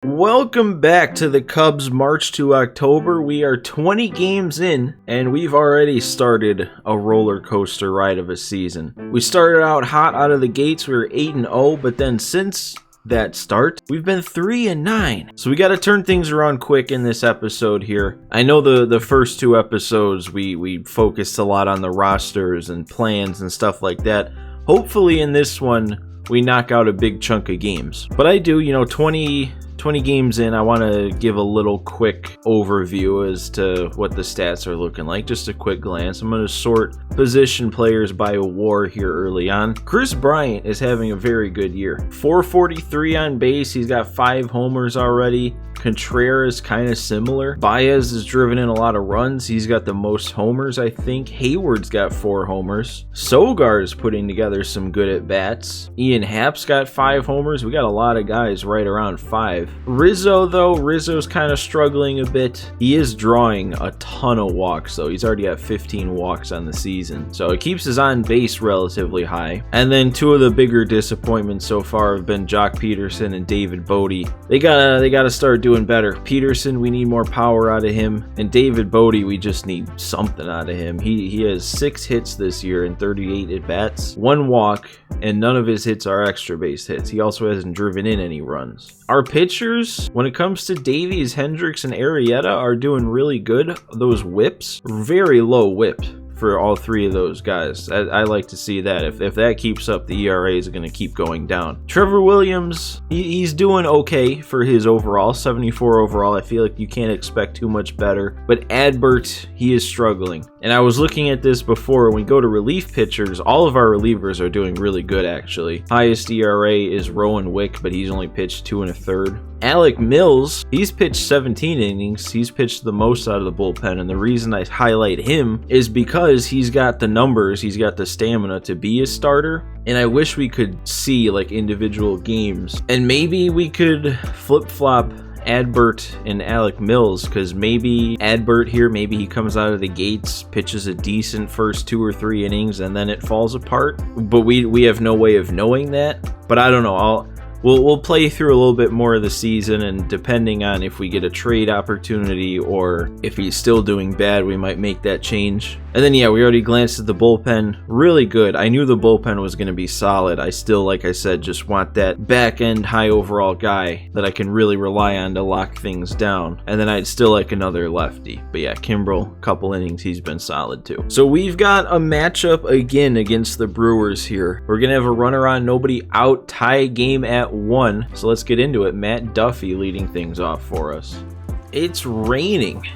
Welcome back to the Cubs March to October. We are 20 games in, and we've already started a roller coaster ride of a season. We started out hot out of the gates. We were 8-0, but then since that start, we've been 3-9. So we got to turn things around quick in this episode here. I know the first two episodes we focused a lot on the rosters and plans and stuff like that. Hopefully in this one we knock out a big chunk of games. But I do, 20 games in, I want to give a little quick overview as to what the stats are looking like. Just a quick glance. I'm going to sort position players by WAR here early on. Chris Bryant is having a very good year. 443 on base. He's got 5 homers already. Contreras kind of similar. Baez has driven in a lot of runs. He's got the most homers, I think. Hayward's got 4 homers. Sogar's putting together some good at-bats. Ian Happ's got 5 homers. We got a lot of guys right around 5. Rizzo, though, Rizzo's kind of struggling a bit. He is drawing a ton of walks, though. He's already got 15 walks on the season. So it keeps his on-base relatively high. And then 2 of the bigger disappointments so far have been Jock Peterson and David Bodie. They gotta start doing better. Peterson, we need more power out of him, and David Bodie, we just need something out of him. He has 6 hits this year and 38 at-bats, 1 walk, and none of his hits are extra base hits. He also hasn't driven in any runs. Our pitchers, when it comes to Davies, Hendricks, and Arrieta, are doing really good. Those whips, very low whip for all 3 of those guys. I like to see that. If that keeps up, the ERA is going to keep going down. Trevor Williams, he's doing okay for his overall, 74 overall. I feel like you can't expect too much better. But Adbert, he is struggling. And I was looking at this before. When we go to relief pitchers, all of our relievers are doing really good, actually. Highest ERA is Rowan Wick, but he's only pitched 2 1/3. Alec Mills, he's pitched 17 innings. He's pitched the most out of the bullpen, and the reason I highlight him is because he's got the numbers, he's got the stamina to be a starter, and I wish we could see like individual games, and maybe we could flip-flop Adbert and Alec Mills, because maybe Adbert here, maybe he comes out of the gates, pitches a decent first 2 or 3 innings, and then it falls apart, but we have no way of knowing that. But I don't know, We'll play through a little bit more of the season, and depending on if we get a trade opportunity or if he's still doing bad, we might make that change. And then, yeah, we already glanced at the bullpen. Really good. I knew the bullpen was going to be solid. I still, like I said, just want that back-end high overall guy that I can really rely on to lock things down. And then I'd still like another lefty. But yeah, Kimbrel, couple innings, he's been solid too. So we've got a matchup again against the Brewers here. We're going to have a runner on, nobody out, tie game at 1. So let's get into it. Matt Duffy leading things off for us. It's raining.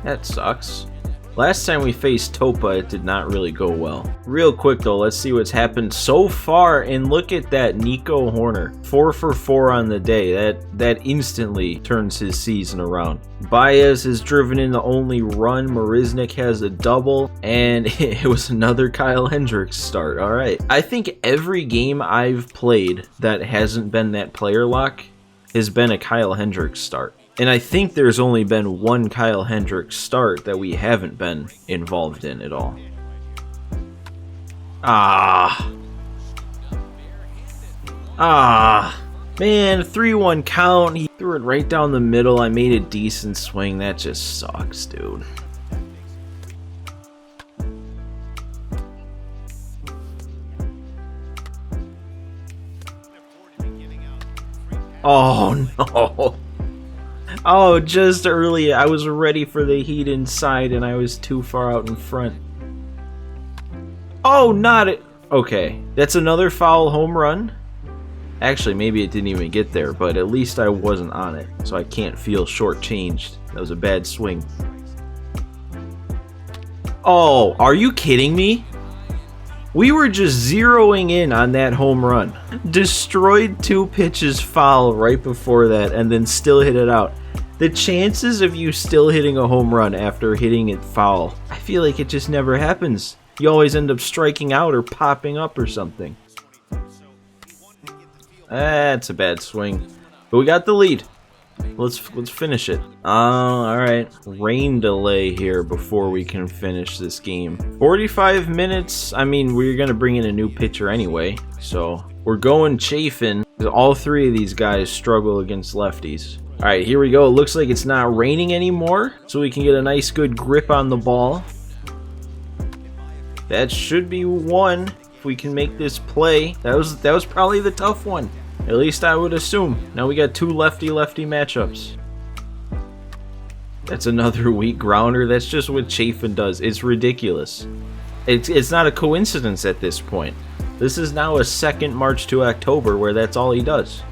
That sucks. Last time we faced Topa, it did not really go well. Real quick though, let's see what's happened so far, and look at that Nico Horner. 4 for 4 on the day. That instantly turns his season around. Baez has driven in the only run. Marisnik has a double, and it was another Kyle Hendricks start. All right. I think every game I've played that hasn't been that player lock has been a Kyle Hendricks start. And I think there's only been 1 Kyle Hendricks start that we haven't been involved in at all. Man, 3-1 count. He threw it right down the middle. I made a decent swing. That just sucks, dude. Oh, no. Oh, just early. I was ready for the heat inside, and I was too far out in front. Oh, not it. Okay, that's another foul home run. Actually, maybe it didn't even get there, but at least I wasn't on it, so I can't feel shortchanged. That was a bad swing. Oh, are you kidding me? We were just zeroing in on that home run. Destroyed 2 pitches foul right before that, and then still hit it out. The chances of you still hitting a home run after hitting it foul, I feel like it just never happens. You always end up striking out or popping up or something. That's a bad swing. But we got the lead. Let's finish it. Alright. Rain delay here before we can finish this game. 45 minutes. I mean, we're going to bring in a new pitcher anyway. So, we're going Chafin. All 3 of these guys struggle against lefties. All right, here we go. It looks like it's not raining anymore, so we can get a nice good grip on the ball. That should be one if we can make this play. That was probably the tough one. At least I would assume. Now we got two lefty-lefty matchups. That's another weak grounder. That's just what Chafin does. It's ridiculous. It's not a coincidence at this point. This is now a second March to October where that's all he does.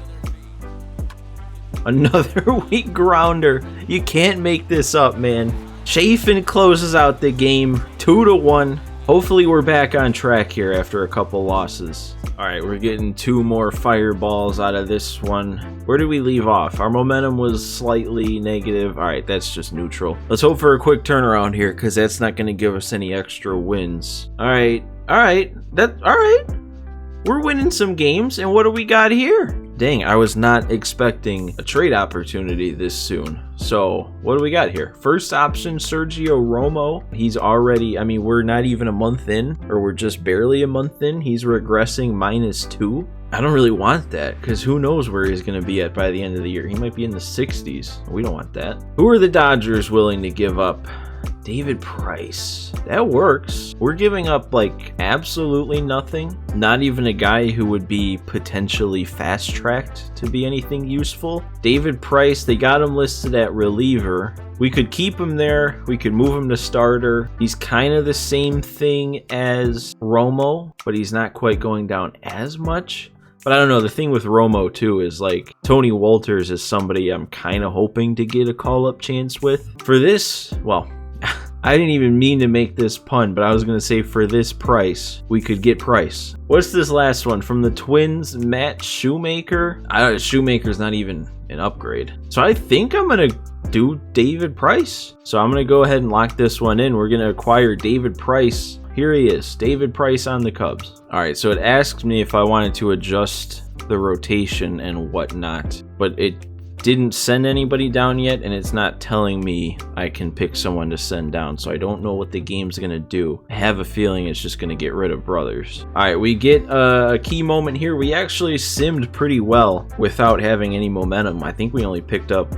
Another weak grounder. You can't make this up, man. Chafin closes out the game 2-1. Hopefully we're back on track here after a couple losses. All right, we're getting two more fireballs out of this one. Where did we leave off? Our momentum was slightly negative. All right, that's just neutral. Let's hope for a quick turnaround here because that's not going to give us any extra wins. All right. We're winning some games, and what do we got here? Dang, I was not expecting a trade opportunity this soon. So, what do we got here? First option, Sergio Romo. He's already, I mean, we're not even a month in, or we're just barely a month in. He's regressing -2. I don't really want that, because who knows where he's going to be at by the end of the year. He might be in the 60s. We don't want that. Who are the Dodgers willing to give up? David Price. That works. We're giving up like absolutely nothing. Not even a guy who would be potentially fast-tracked to be anything useful. David Price, they got him listed at reliever. We could keep him there. We could move him to starter. He's kind of the same thing as Romo, but he's not quite going down as much. But I don't know, the thing with Romo too is like Tony Walters is somebody I'm kind of hoping to get a call-up chance with. For this, well, I didn't even mean to make this pun, but I was going to say for this price, we could get Price. What's this last one? From the Twins, Matt Shoemaker? Shoemaker's not even an upgrade. So I think I'm going to do David Price. So I'm going to go ahead and lock this one in. We're going to acquire David Price. Here he is, David Price on the Cubs. All right, so it asks me if I wanted to adjust the rotation and whatnot, but it didn't send anybody down yet, and it's not telling me I can pick someone to send down, so I don't know what the game's gonna do. I have a feeling it's just gonna get rid of Brothers. All right, we get a key moment here. We actually simmed pretty well without having any momentum. I think we only picked up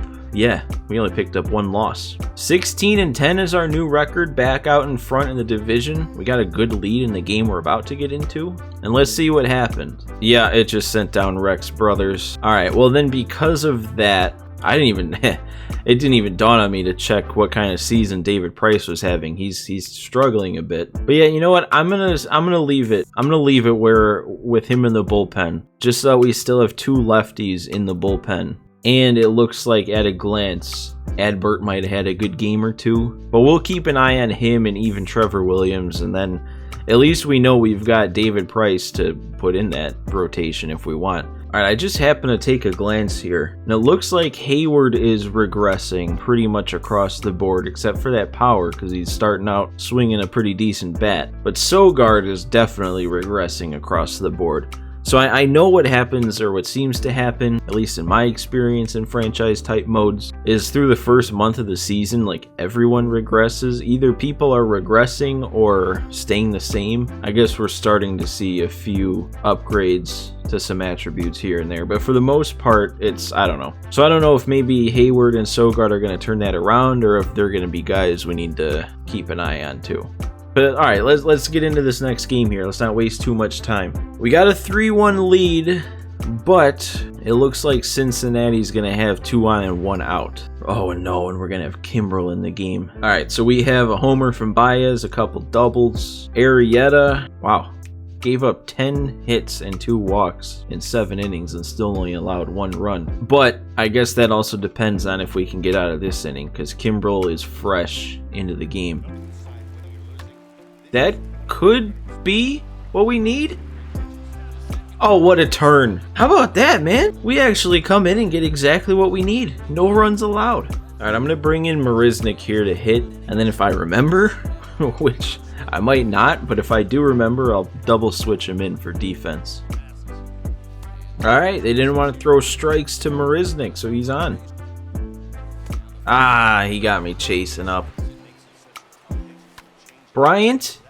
one loss. 16-10 is our new record, back out in front in the division. We got a good lead in the game we're about to get into, and let's see what happened. Yeah, it just sent down Rex Brothers. All right, well then because of that, it didn't even dawn on me to check what kind of season David Price was having. He's struggling a bit. But yeah, you know what? I'm gonna leave it. I'm gonna leave it where with him in the bullpen, just so we still have two lefties in the bullpen. And it looks like at a glance, Adbert might have had a good game or two. But we'll keep an eye on him and even Trevor Williams. And then at least we know we've got David Price to put in that rotation if we want. All right, I just happened to take a glance here. And it looks like Hayward is regressing pretty much across the board, except for that power, because he's starting out swinging a pretty decent bat. But Sogard is definitely regressing across the board. So I know what happens, or what seems to happen, at least in my experience in franchise type modes, is through the first month of the season, like everyone regresses. Either people are regressing or staying the same. I guess we're starting to see a few upgrades to some attributes here and there, but for the most part, I don't know. So I don't know if maybe Hayward and Sogard are going to turn that around, or if they're going to be guys we need to keep an eye on too. But all right, let's get into this next game here. Let's not waste too much time. We got a 3-1 lead, but it looks like Cincinnati's going to have 2 on and 1 out. Oh no, and we're going to have Kimbrel in the game. All right, so we have a homer from Baez, a couple doubles. Arrieta, wow, gave up 10 hits and 2 walks in 7 innings and still only allowed 1 run. But I guess that also depends on if we can get out of this inning, because Kimbrel is fresh into the game. That could be what we need. Oh, what a turn. How about that, man? We actually come in and get exactly what we need. No runs allowed. All right, I'm going to bring in Marisnik here to hit. And then if I remember, which I might not, but if I do remember, I'll double switch him in for defense. All right, they didn't want to throw strikes to Marisnik, so he's on. Ah, he got me chasing up. Bryant,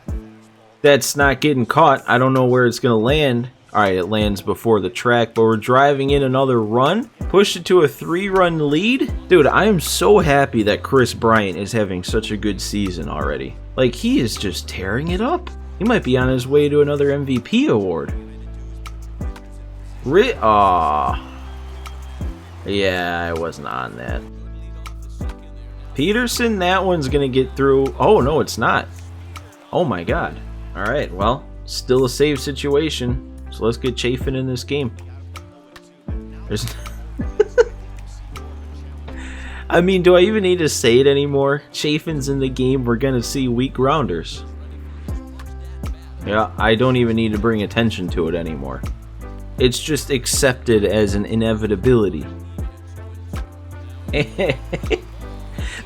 that's not getting caught. I don't know where it's going to land. All right, it lands before the track, but we're driving in another run. Push it to a 3-run lead? Dude, I am so happy that Kris Bryant is having such a good season already. Like, he is just tearing it up. He might be on his way to another MVP award. Yeah, I wasn't on that. Peterson, that one's going to get through. Oh, no, it's not. Oh, my God. All right, well, still a save situation. So let's get Chafin in this game. There's... I mean, do I even need to say it anymore? Chafin's in the game. We're going to see weak grounders. Yeah, I don't even need to bring attention to it anymore. It's just accepted as an inevitability.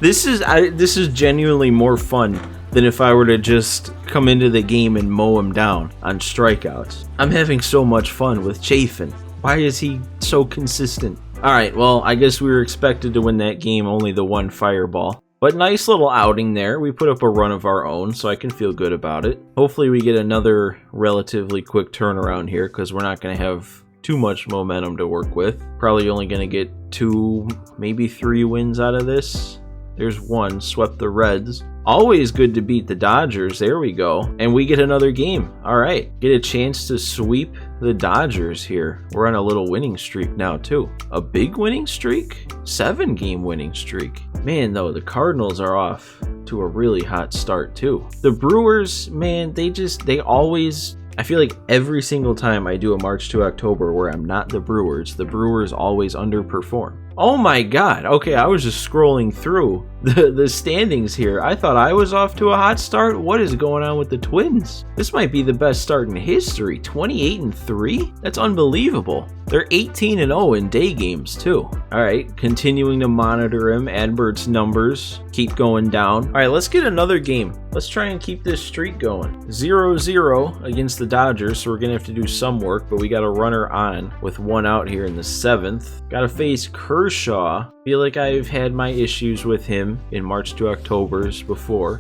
This is genuinely more fun than if I were to just come into the game and mow him down on strikeouts. I'm having so much fun with Chafin. Why is he so consistent? Alright, well, I guess we were expected to win that game, only the one fireball. But nice little outing there. We put up a run of our own, so I can feel good about it. Hopefully we get another relatively quick turnaround here, because we're not going to have too much momentum to work with. Probably only going to get 2, maybe 3 wins out of this. There's 1, swept the Reds. Always good to beat the Dodgers. There we go. And we get another game. All right. Get a chance to sweep the Dodgers here. We're on a little winning streak now, too. A big winning streak? 7-game winning streak. Man, though, the Cardinals are off to a really hot start, too. The Brewers, man, they always... I feel like every single time I do a March to October where I'm not the Brewers always underperform. Oh my God. Okay, I was just scrolling through the standings here. I thought I was off to a hot start. What is going on with the Twins? This might be the best start in history. 28-3? That's unbelievable. They're 18-0 in day games too. All right, continuing to monitor him. Adbert's numbers keep going down. All right, let's get another game. Let's try and keep this streak going. 0-0 against the Dodgers, so we're gonna have to do some work, but we got a runner on with 1 out here in the 7th. Gotta face Kershaw. Feel like I've had my issues with him in March to Octobers before.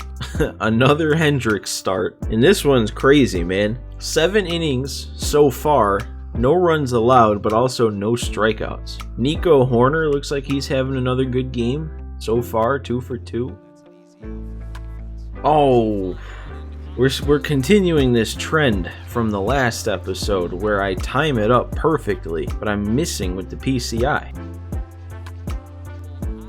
Another Hendricks start, and this one's crazy, man. 7 innings so far. No runs allowed, but also no strikeouts. Nico Horner looks like he's having another good game so far, 2 for 2. Oh, we're continuing this trend from the last episode where I time it up perfectly, but I'm missing with the PCI.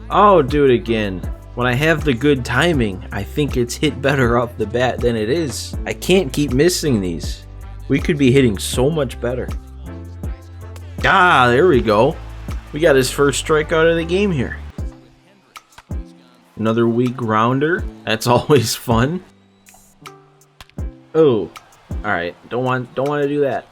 Oh, do it again. When I have the good timing, I think it's hit better off the bat than it is. I can't keep missing these. We could be hitting so much better. Ah, there we go. We got his first strikeout of the game here. Another weak grounder. That's always fun. Oh, all right. Don't want to do that.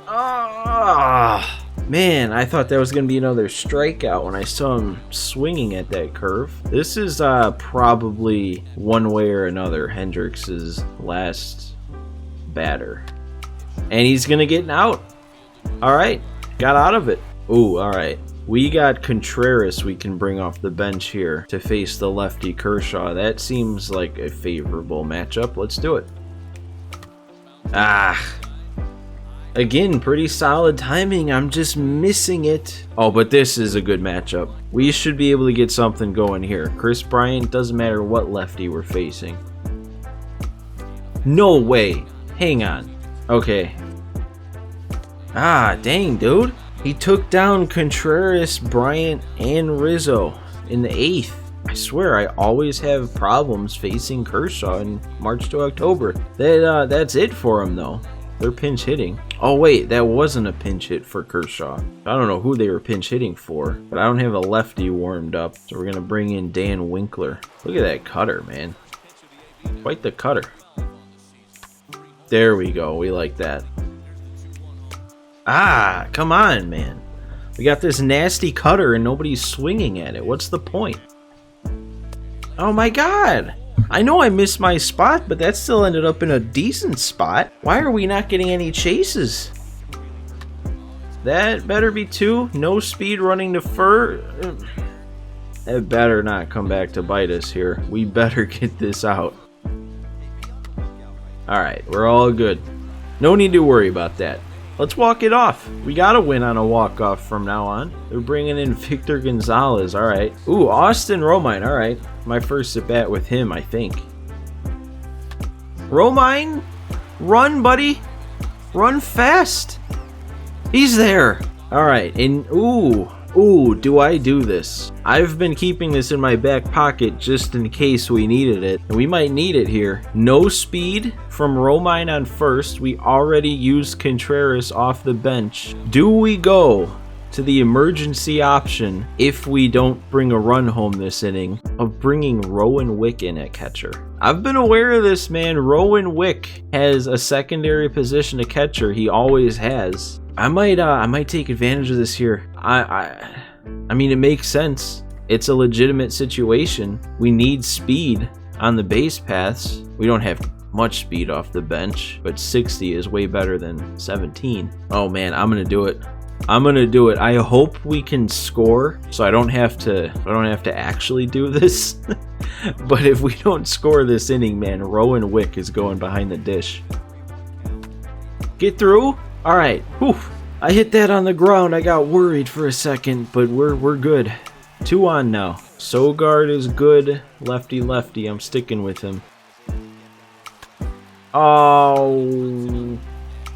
Ah, man, I thought that was gonna be another strikeout when I saw him swinging at that curve. This is probably one way or another Hendricks' last batter. And he's going to get an out. All right. Got out of it. Ooh, all right. We got Contreras we can bring off the bench here to face the lefty Kershaw. That seems like a favorable matchup. Let's do it. Ah. Again, pretty solid timing. I'm just missing it. Oh, but this is a good matchup. We should be able to get something going here. Kris Bryant, doesn't matter what lefty we're facing. No way. Hang on. Okay. Ah, dang, dude. He took down Contreras, Bryant, and Rizzo in the 8th. I swear, I always have problems facing Kershaw in March to October. That's it for him, though. They're pinch hitting. Oh, wait, that wasn't a pinch hit for Kershaw. I don't know who they were pinch hitting for, but I don't have a lefty warmed up, so we're going to bring in Dan Winkler. Look at that cutter, man. Quite the cutter. There we go. We like that. Ah, come on, man. We got this nasty cutter and nobody's swinging at it. What's the point? Oh my God. I know I missed my spot, but that still ended up in a decent spot. Why are we not getting any chases? That better be 2. No speed running to fur. That better not come back to bite us here. We better get this out. Alright, we're all good. No need to worry about that. Let's walk it off. We gotta win on a walk-off from now on. They're bringing in Victor Gonzalez. All right. Ooh, Austin Romine. All right. My first at-bat with him, I think. Romine, run, buddy. Run fast. He's there. All right. And ooh, do I do this? I've been keeping this in my back pocket just in case we needed it. And we might need it here. No speed from Romine on first. We already used Contreras off the bench. Do we go to the emergency option if we don't bring a run home this inning of bringing Rowan Wick in at catcher? I've been aware of this, man. Rowan Wick has a secondary position to catcher. He always has. I might take advantage of this here. I mean, it makes sense. It's a legitimate situation. We need speed on the base paths. We don't have much speed off the bench, but 60 is way better than 17. Oh man, I'm gonna do it. I'm gonna do it. I hope we can score, so I don't have to actually do this. But if we don't score this inning, man, Rowan Wick is going behind the dish. Get through. All right. Whew. I hit that on the ground. I got worried for a second, but we're good. 2 on now. Sogard is good. Lefty. I'm sticking with him. Oh,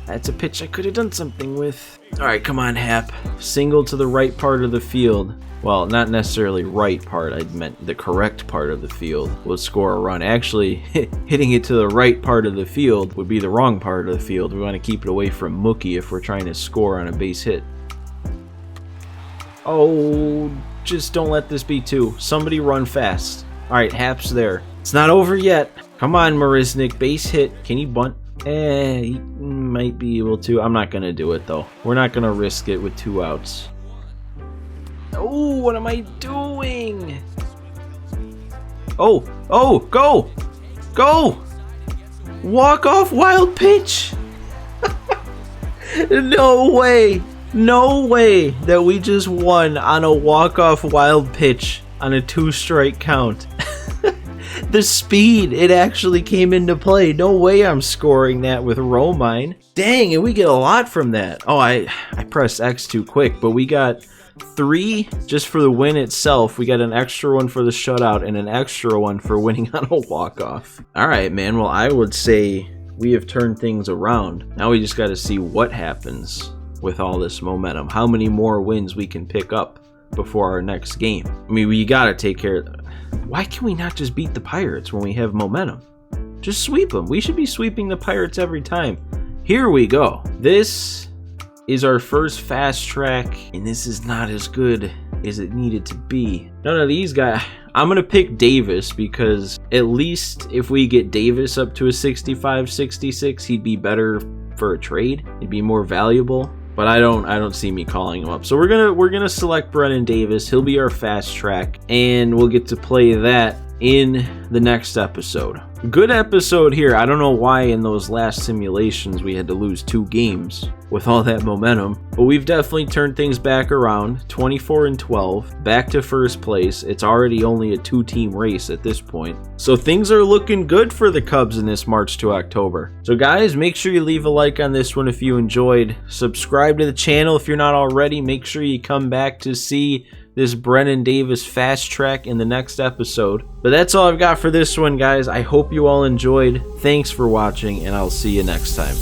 that's a pitch I could have done something with. All right, come on, Hap. Single to the right part of the field. Well, not necessarily right part. I meant the correct part of the field will score a run. Actually, hitting it to the right part of the field would be the wrong part of the field. We want to keep it away from Mookie if we're trying to score on a base hit. Oh, just don't let this be 2. Somebody run fast. All right, Hap's there. It's not over yet. Come on, Marisnik. Base hit. Can he bunt? He might be able to. I'm not going to do it, though. We're not going to risk it with 2 outs. Oh, what am I doing? Oh, go! Walk off wild pitch! No way that we just won on a walk-off wild pitch on a 2-strike count. The speed, it actually came into play. No way I'm scoring that with Romine. Dang, and we get a lot from that. Oh, I pressed X too quick, but we got 3 just for the win itself. We got an extra one for the shutout and an extra one for winning on a walk-off. All right, man. Well, I would say we have turned things around. Now we just got to see what happens with all this momentum. How many more wins we can pick up before our next game. I mean, we got to take care of that. Why can we not just beat the Pirates when we have momentum? Just sweep them. We should be sweeping the Pirates every time. Here we go. This is our first fast track, and this is not as good as it needed to be. None of these guys. I'm going to pick Davis because at least if we get Davis up to a 65, 66, he'd be better for a trade. He'd be more valuable. But I don't see me calling him up. So we're gonna select Brennan Davis. He'll be our fast track, and we'll get to play that in the next episode. Good episode here. I don't know why in those last simulations we had to lose 2 games with all that momentum, but we've definitely turned things back around. 24-12, back to first place. It's already only a 2-team race at this point. So things are looking good for the Cubs in this March to October. So guys, make sure you leave a like on this one if you enjoyed. Subscribe to the channel if you're not already. Make sure you come back to see this Brennan Davis fast track in the next episode. But that's all I've got for this one, guys. I hope you all enjoyed. Thanks for watching, and I'll see you next time.